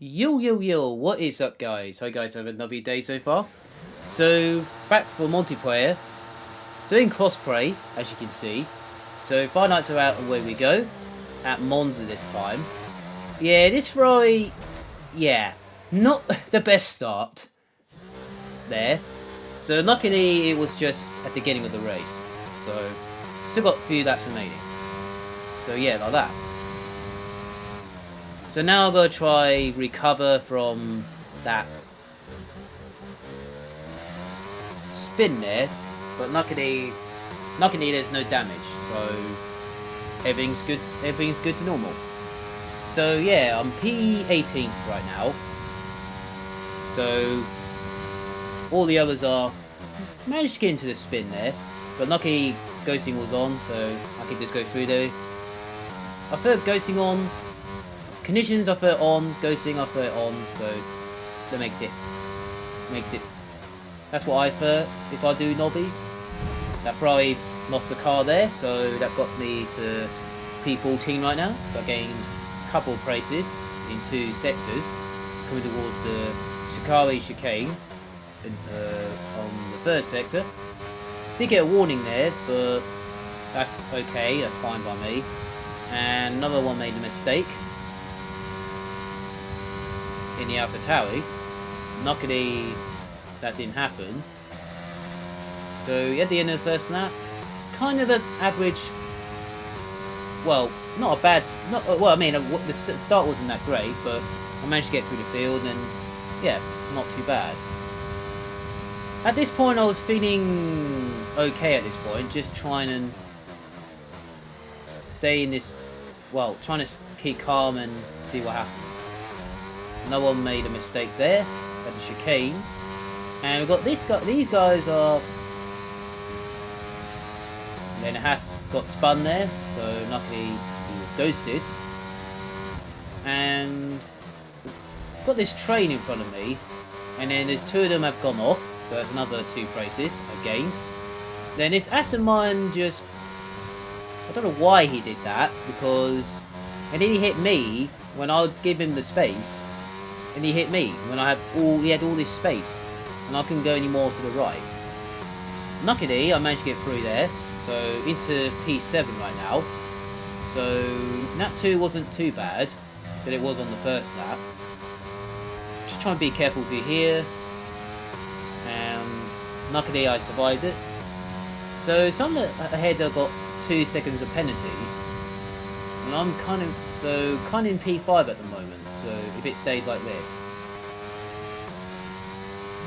Yo, what is up guys? Hope you guys have a lovely day so far. So, back for multiplayer, doing crossplay, as you can see. So, 5 nights are out and away we go, at Monza this time. Yeah, this Ferrari, yeah, not the best start there. So, luckily it was just at the beginning of the race. So, still got a few laps remaining. So yeah, like that. So now I'm going to try recover from that spin there, but luckily there's no damage, so everything's good to normal. So yeah, I'm P18th right now. So all the others are managed to get into the spin there, but luckily ghosting was on, so I could just go through there. I thought ghosting on. Conditions I put on, ghosting I put on, so that makes it. That's what I thought if I do Lobbies. That Ferrari lost the car there, so that got me to P14 right now. So I gained a couple of places in 2 sectors, coming towards the Shikari chicane on the 3rd sector. Did get a warning there, but that's okay, that's fine by me. And another one made a mistake in the Alpha Tauri. Luckily that didn't happen. So at the end of the first lap, kind of an average, well, not a bad, well, I mean, the start wasn't that great, but I managed to get through the field and yeah, not too bad. At this point I was feeling okay at this point, just trying and stay in this, well, trying to keep calm and see what happens. No one made a mistake there at the chicane, and we've got this guy. These guys are. And then Haas got spun there, so luckily he was ghosted. And got this train in front of me, and then there's 2 of them have gone off, so that's another 2 places I've gained. Then this Aston Martin just, I don't know why he did that, because, and then he hit me when I would give him the space. And he hit me when he had all this space, and I couldn't go any more to the right. Luckily, I managed to get through there, so into P7 right now. So lap 2 wasn't too bad, that it was on the first lap. Just trying to be careful through here, and luckily I survived it. So some ahead I got 2 seconds of penalties, and I'm kind of in P5 at the moment. So if it stays like this,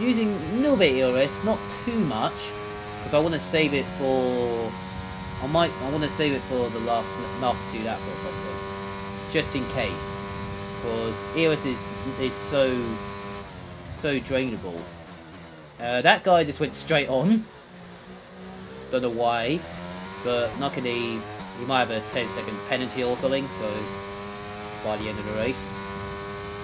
using a little bit of ERS, not too much, because I want to save it for. I want to save it for the last 2 laps or something, just in case, because ERS is so drainable. That guy just went straight on. Don't know why, but luckily he might have a 10-second penalty or something. So by the end of the race.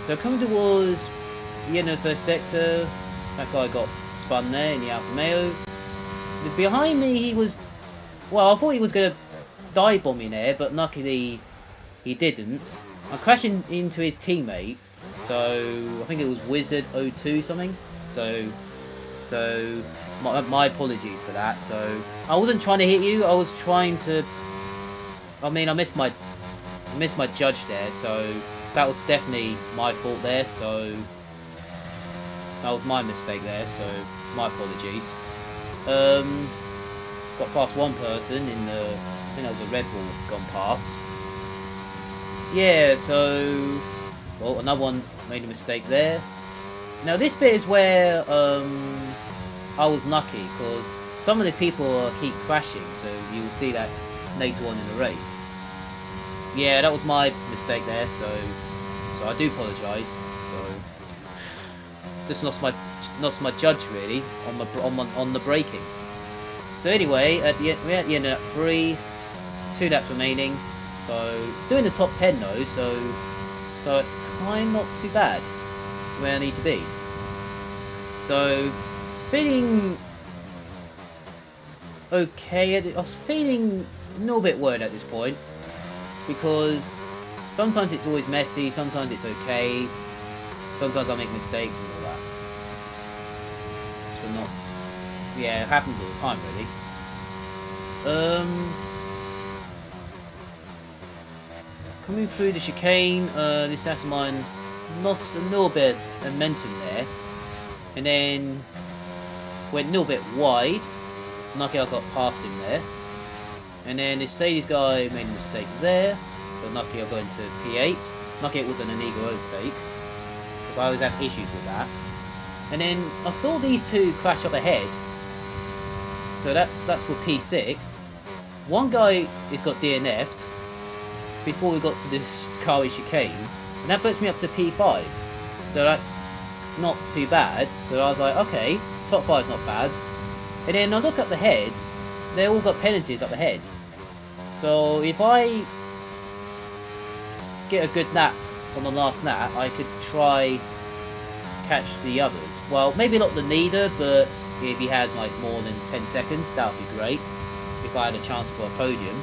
So coming towards the end of the 1st sector, that guy got spun there in the Alfa Romeo. Behind me he was, well, I thought he was going to dive bomb me there, but luckily he didn't. I'm crashing into his teammate, so I think it was Wizard02 something. So my apologies for that. So I wasn't trying to hit you, I was trying to, I mean, I missed my judge there, so that was definitely my fault there, so that was my mistake there, so my apologies. Got past one person in the, I think that was a Red Bull gone past. Yeah, so, well, another one made a mistake there. Now this bit is where I was lucky, because some of the people keep crashing, so you will see that later on in the race. Yeah, that was my mistake there, so I do apologise. So just lost my judge really on the braking. So anyway, we're at the end of that 3, 2 laps remaining. So still in the top 10 though, so it's kind of not too bad where I need to be. So feeling okay. I was feeling a little bit worried at this point, because sometimes it's always messy, sometimes it's okay. Sometimes I make mistakes and all that. So not... Yeah, it happens all the time, really. Coming through the chicane, this ass of mine lost a little bit of momentum there. And then went a little bit wide. Lucky I got past him there. And then this Sadie's guy made a mistake there. So lucky I got into P8. Lucky it wasn't an illegal overtake. Because I always have issues with that. And then I saw these two crash up ahead. So that's for P6. One guy has got DNF'd before we got to this Kari chicane. And that puts me up to P5. So that's not too bad. So I was like, okay, top 5's not bad. And then I look up the head, they all got penalties up the head. So if I get a good lap on the last lap, I could try catch the others. Well, maybe not the leader, but if he has like more than 10 seconds, that would be great. If I had a chance for a podium.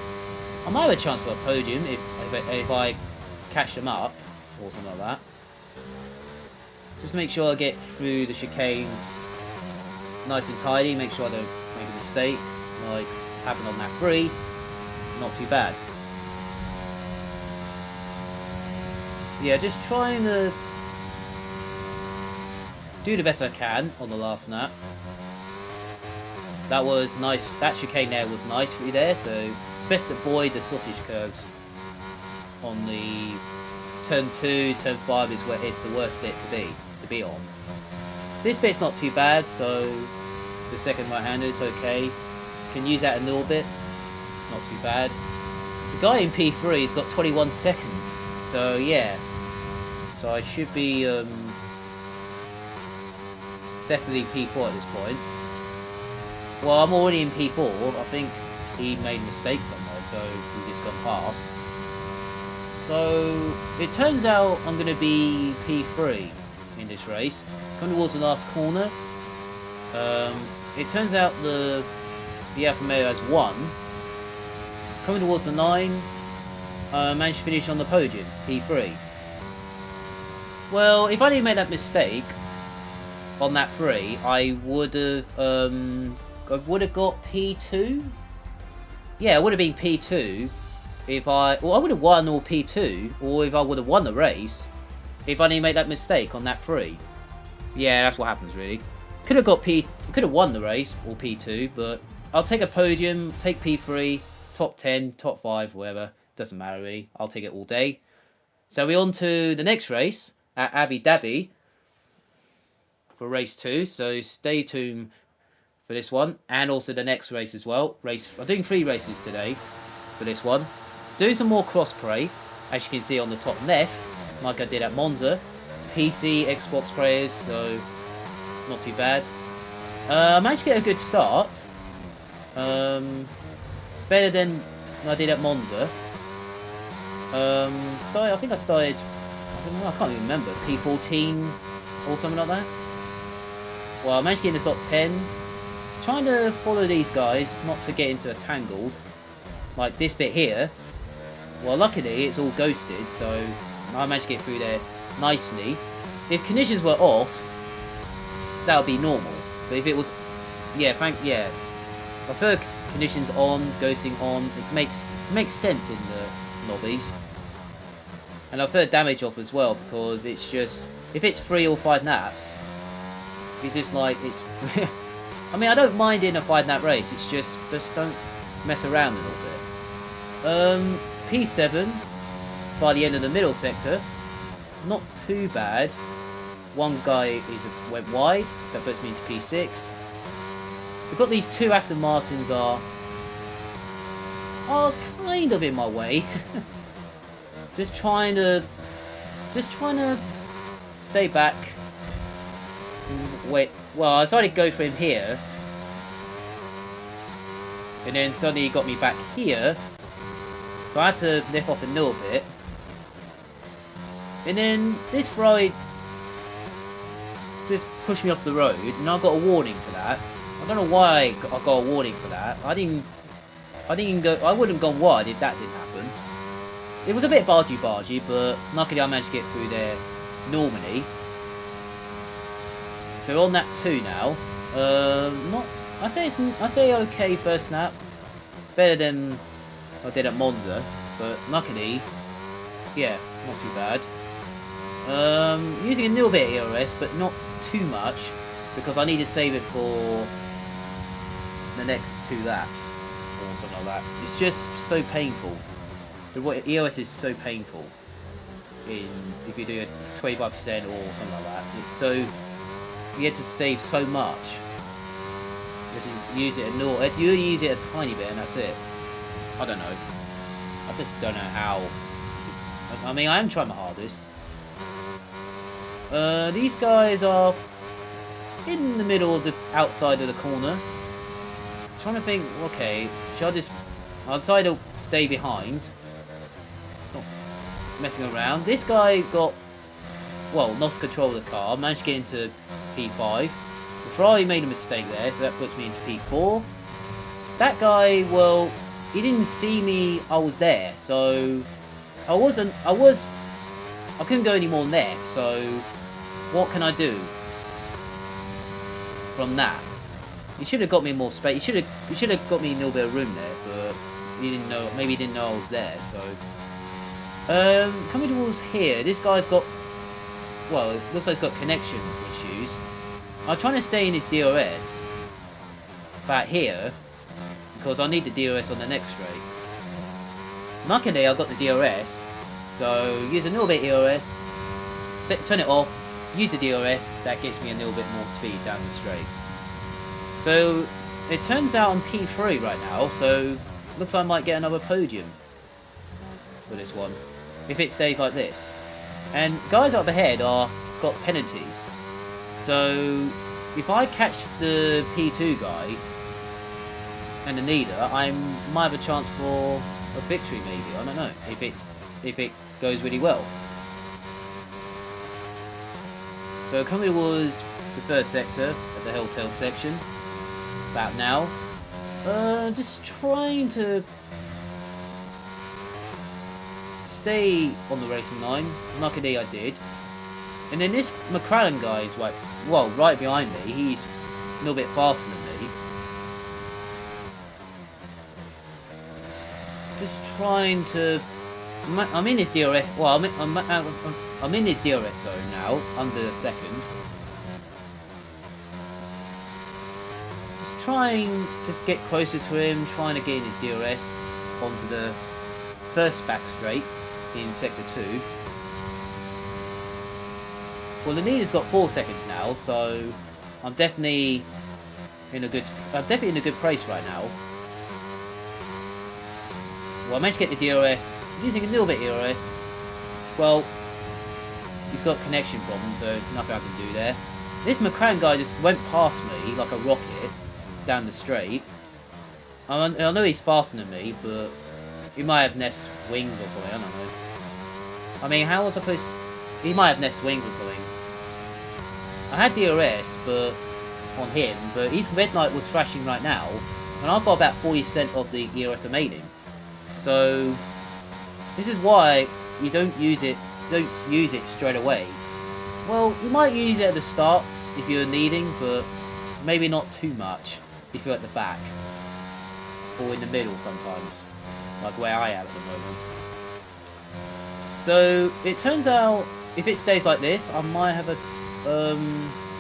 I might have a chance for a podium if I catch them up, or something like that. Just to make sure I get through the chicanes nice and tidy, make sure I don't make a mistake, like happened on that 3. Not too bad. Yeah, just trying to do the best I can on the last lap. That was nice, that chicane there was nice for you there, so it's best to avoid the sausage curves on the turn 2, turn 5 is where it's the worst bit to be on. This bit's not too bad, so the second right-hander is okay. Can use that a little bit, it's not too bad. The guy in P3 has got 21 seconds, so yeah. So I should be definitely P4 at this point. Well, I'm already in P4, I think he made mistakes somewhere, so we just gone past. So it turns out I'm going to be P3 in this race. Coming towards the last corner. It turns out the Alfa Romeo has won. Coming towards the line, managed to finish on the podium, P3. Well, if I didn't make that mistake on that 3, I would have got P2. Yeah, it would have been P2 if I would have won or P2, or if I would have won the race if I didn't make that mistake on that 3. Yeah, that's what happens really. Could have won the race or P2, but I'll take a podium, take P3, top 10, top 5, whatever. Doesn't matter really. I'll take it all day. So we're on to the next race at Abu Dhabi for race 2. So stay tuned for this one, and also the next race as well. I'm doing 3 races today for this one. Doing some more crossplay, as you can see on the top left, like I did at Monza. PC, Xbox players, so not too bad. I managed to get a good start. Better than I did at Monza. I think I started, I can't even remember, P14 or something like that. Well, I managed to get in the top 10. Trying to follow these guys, not to get into a tangled. Like this bit here. Well, luckily it's all ghosted, so I managed to get through there nicely. If conditions were off, that would be normal. But if it was, I prefer conditions on, ghosting on. It makes sense in the lobbies. And I prefer damage off as well, because it's just, if it's 3 or 5 naps, it's just like, it's I mean, I don't mind in a 5-lap race, it's just don't mess around a little bit. P7 by the end of the middle sector, not too bad. One guy went wide, that puts me into P6. We've got these 2 Aston Martins are kind of in my way. just trying to stay back. Wait, well, I decided to go for him here. And then suddenly he got me back here. So I had to lift off a little bit. And then this ride just pushed me off the road, and I got a warning for that. I don't know why I got a warning for that. I wouldn't have gone wide if that didn't happen. It was a bit bargy, but luckily I managed to get through there normally. So on that 2 now. Not. I say okay first snap. Better than I did at Monza, but luckily, yeah, not too bad. Using a little bit of ERS, but not too much, because I need to save it for the next 2 laps or something like that. It's just so painful. The EOS is so painful if you do a 25% or something like that. It's so, you have to save so much. You have to use it you use it a tiny bit and that's it. I don't know. I just don't know how. I mean, I am trying my hardest. These guys are in the middle of the outside of the corner. I'm trying to think, okay, should I just... I'll decide to stay behind. Not messing around. This guy got... Well, lost control of the car. Managed to get into P5. The Ferrari made a mistake there, so that puts me into P4. That guy, well, he didn't see me, I was there, so... I couldn't go any more left, so... What can I do from that? He should have got me more space. He should have got me a little bit of room there, but he didn't know. Maybe he didn't know I was there. So, coming towards here, this guy's got. Well, it looks like he's got connection issues. I'm trying to stay in his DRS back here because I need the DRS on the next straight. Luckily, I got the DRS, so use a little bit of DRS, turn it off. Use the DRS, that gets me a little bit more speed down the straight. So, it turns out I'm P3 right now, so looks like I might get another podium for this one, if it stays like this. And guys up ahead got penalties. So, if I catch the P2 guy and the leader, I might have a chance for a victory maybe, I don't know, if it goes really well. So coming was the first sector at the hotel section, about now. Just trying to stay on the racing line. Luckily I did. And then this McLaren guy is like, well, right behind me. He's a little bit faster than me. Just trying to... I'm in his DRS. Well, I'm in his DRS zone now, under a second. Just trying to get closer to him, trying to get in his DRS onto the first back straight in sector 2. Well, the leader's got 4 seconds now, so I'm definitely in a good place right now. Well, I managed to get the DRS, using a little bit of DRS. Well, he's got connection problems, so nothing I can do there. This McLaren guy just went past me like a rocket down the straight. I know he's faster than me, but he might have Nest wings or something, I don't know. I mean, how was I supposed... He might have Nest wings or something. I had DRS on him, but his red light was flashing right now, and I've got about 40% of the ERS remaining. So, this is why you don't use it straight away. Well, you might use it at the start if you're needing, but maybe not too much if you're at the back or in the middle sometimes, like where I am at the moment. So it turns out if it stays like this, I might have a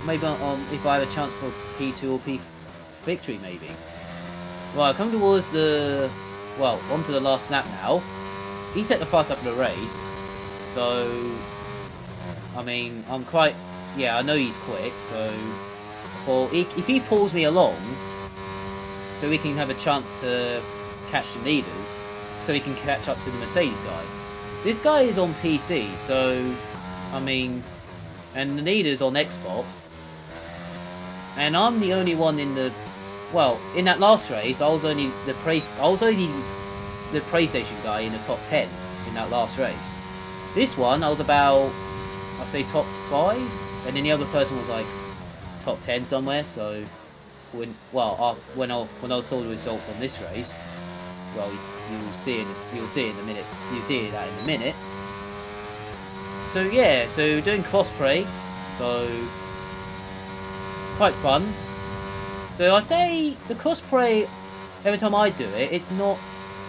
maybe if I have a chance for P2 or P victory maybe. Right, come towards onto the last lap now. He set the fast up of the race. So, I mean, I know he's quick, so if he pulls me along, so we can have a chance to catch the leaders, so he can catch up to the Mercedes guy. This guy is on PC, so, I mean, and the leader's on Xbox, and I'm the only one in the, well, in that last race, I was only the PlayStation guy in the top 10 in that last race. This one, I was about, I'd say top 5, and then the other person was like top 10 somewhere. So when I saw the results on this race, well, you'll see that in a minute. So yeah, so doing crossplay. So quite fun. So I say the Crossplay, every time I do it, it's not,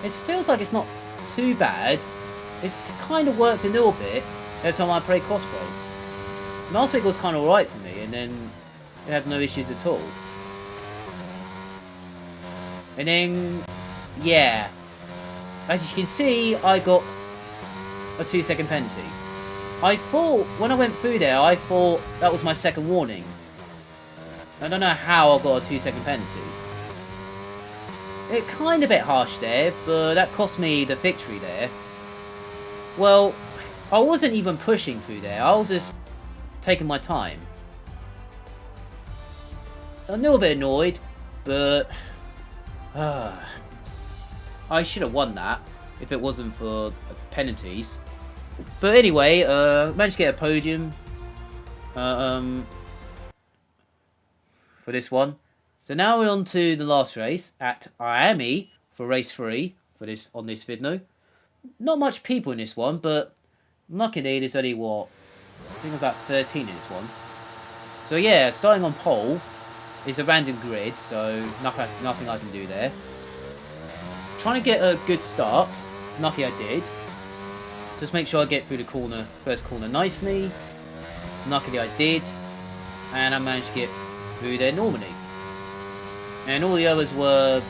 it feels like it's not too bad. It kind of worked a little bit every time I play Crossplay. Last week was kind of alright for me, and then I had no issues at all. And then, yeah, as you can see, I got a 2-second penalty. I thought, when I went through there, I thought that was my second warning. I don't know how I got a 2-second penalty. It kind of a bit harsh there, but that cost me the victory there. Well, I wasn't even pushing through there, I was just taking my time. A little bit annoyed, but I should have won that if it wasn't for penalties. But anyway, managed to get a podium for this one. So now we're on to the last race at Miami for race 3 for this on this video. Not much people in this one, but luckily there's only what, I think about 13 in this one. So yeah, starting on pole is a random grid, so nothing I can do there. So trying to get a good start. Lucky I did. Just make sure I get through the first corner nicely. Luckily I did, and I managed to get through there normally. And all the others were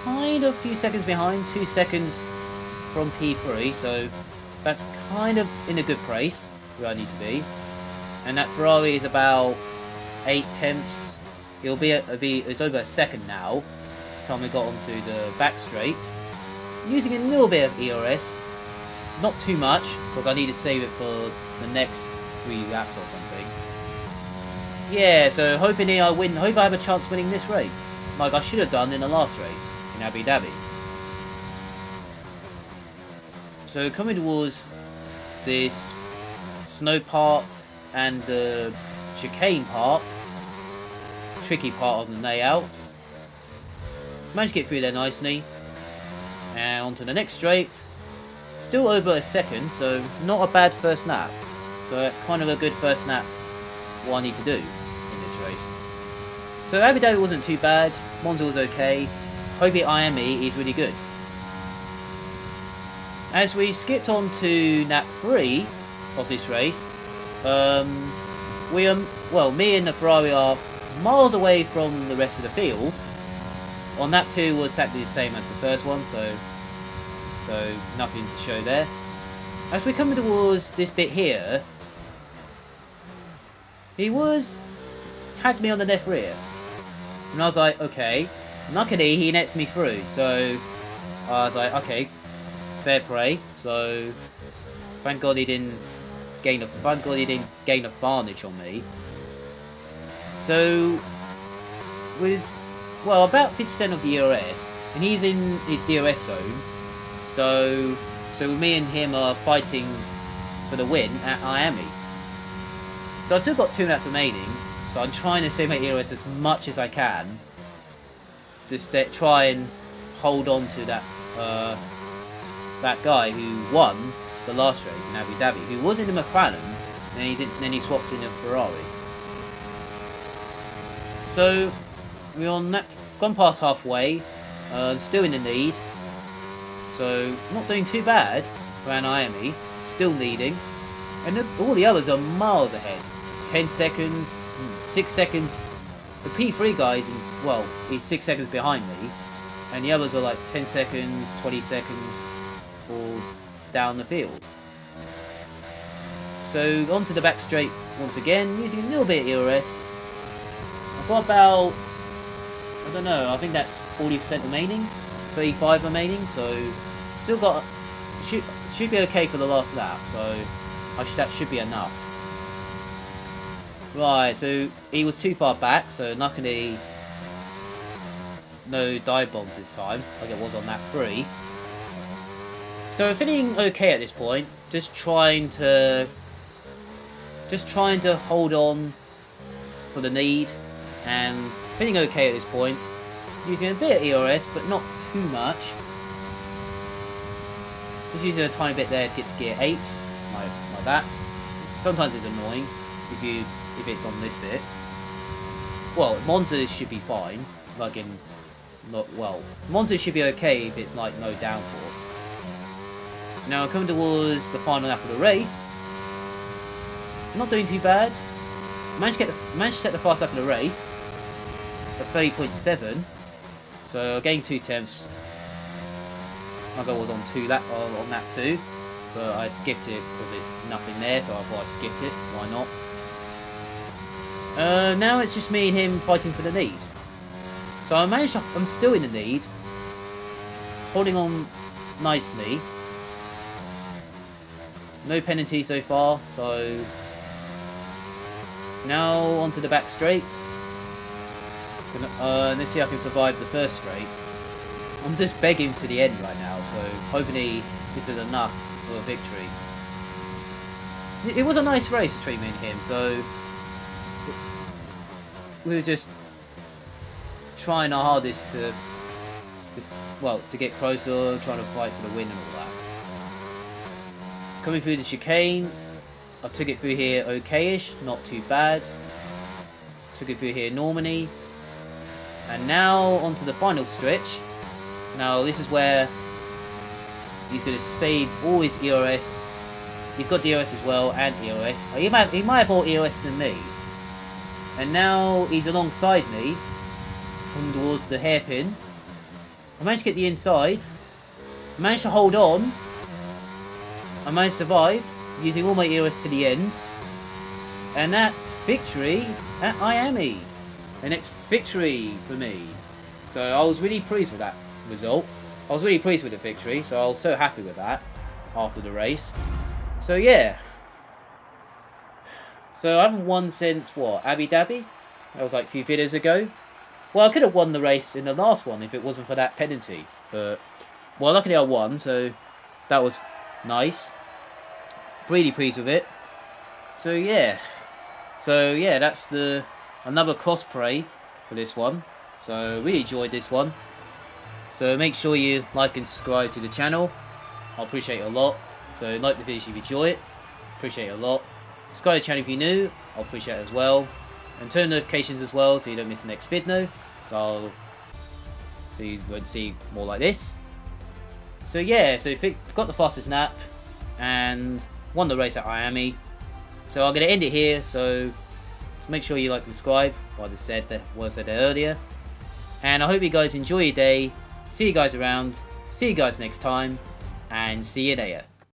kind of a few seconds behind, 2 seconds from P3, so that's kind of in a good place where I need to be. And that Ferrari is about 8 tenths. It's over a second now. By the time we got onto the back straight, using a little bit of ERS, not too much because I need to save it for the next 3 laps or something. Yeah, so hoping I win. Hope I have a chance of winning this race, like I should have done in the last race in Abu Dhabi. So coming towards this snow part and the chicane part, tricky part of the layout. Managed to get through there nicely. And onto the next straight. Still over a second, so not a bad first lap. So that's kind of a good first lap, what I need to do in this race. So Abu Dhabi wasn't too bad, Monza was okay. Hopefully Miami is really good. As we skipped on to lap 3 of this race, me and the Ferrari are miles away from the rest of the field. On lap 2 was exactly the same as the first one, so nothing to show there. As we're coming towards this bit here, he tagged me on the left rear, and I was like, okay. Luckily he nets me through, so I was like, okay, fair play. So thank God he didn't gain advantage on me. So was about 50% of the DRS, and he's in his DRS zone. So me and him are fighting for the win at Miami. So I've still got 2 laps remaining, so I'm trying to save my DRS as much as I can. Just try and hold on to that guy who won the last race in Abu Dhabi, who was in the McLaren, and then he swapped in a Ferrari. So we're gone past halfway, still in the lead. So not doing too bad around Miami, still leading, and all the others are miles ahead. 10 seconds, 6 seconds. The P3 guys, he's 6 seconds behind me, and the others are like 10 seconds, 20 seconds, all down the field. So onto the back straight once again, using a little bit of ERS. I've got about, I don't know, I think that's 40% remaining, 35 remaining, so still got, should be okay for the last lap, so that should be enough. Right, so he was too far back, so luckily no dive bombs this time, like it was on lap 3. So we're feeling okay at this point, just trying to hold on for the lead, and feeling okay at this point, using a bit of ERS, but not too much. Just using a tiny bit there to get to gear 8, like that. Sometimes it's annoying if it's on this bit. well, Monza should be fine. Like in, not well, Monza should be okay if it's like no downforce. Now coming towards the final lap of the race, not doing too bad. Managed to set the fast lap of the race at 30.7. So getting 2 tenths. My goal was on on that too, but I skipped it because there's nothing there, so I thought I skipped it. Why not? Now it's just me and him fighting for the lead. So I'm still in the lead, holding on nicely. No penalty so far, so now onto the back straight. Let's see if I can survive the first straight. I'm just begging to the end right now, so hopefully this is enough for a victory. It was a nice race between me and him, so we were just trying our hardest to to get closer, trying to fight for the win and all that. Coming through the chicane, I took it through here okay-ish, not too bad. Took it through here normally. And now onto the final stretch. Now this is where he's going to save all his ERS. He's got DRS as well, and ERS. He might have more ERS than me. And now he's alongside me, coming towards the hairpin. I managed to get the inside. I managed to hold on. I managed to survive, using all my ERS to the end. And that's victory at Miami. And it's victory for me. So I was really pleased with that result. I was really pleased with the victory, so I was so happy with that after the race. So yeah. So I haven't won since, what, Abu Dhabi? That was like a few videos ago. Well, I could have won the race in the last one if it wasn't for that penalty. But, well, luckily I won, so that was nice. Really pleased with it. So yeah. So yeah, that's another crossplay for this one. So really enjoyed this one. So make sure you like and subscribe to the channel. I'll appreciate it a lot. So like the video if you enjoy it. Appreciate it a lot. Subscribe to the channel if you're new. I'll appreciate it as well. And turn notifications as well so you don't miss the next video. So you won't see more like this. So yeah, so got the fastest lap and won the race at Miami. So I'm going to end it here. So make sure you like and subscribe. What I said earlier. And I hope you guys enjoy your day. See you guys around. See you guys next time. And see you later.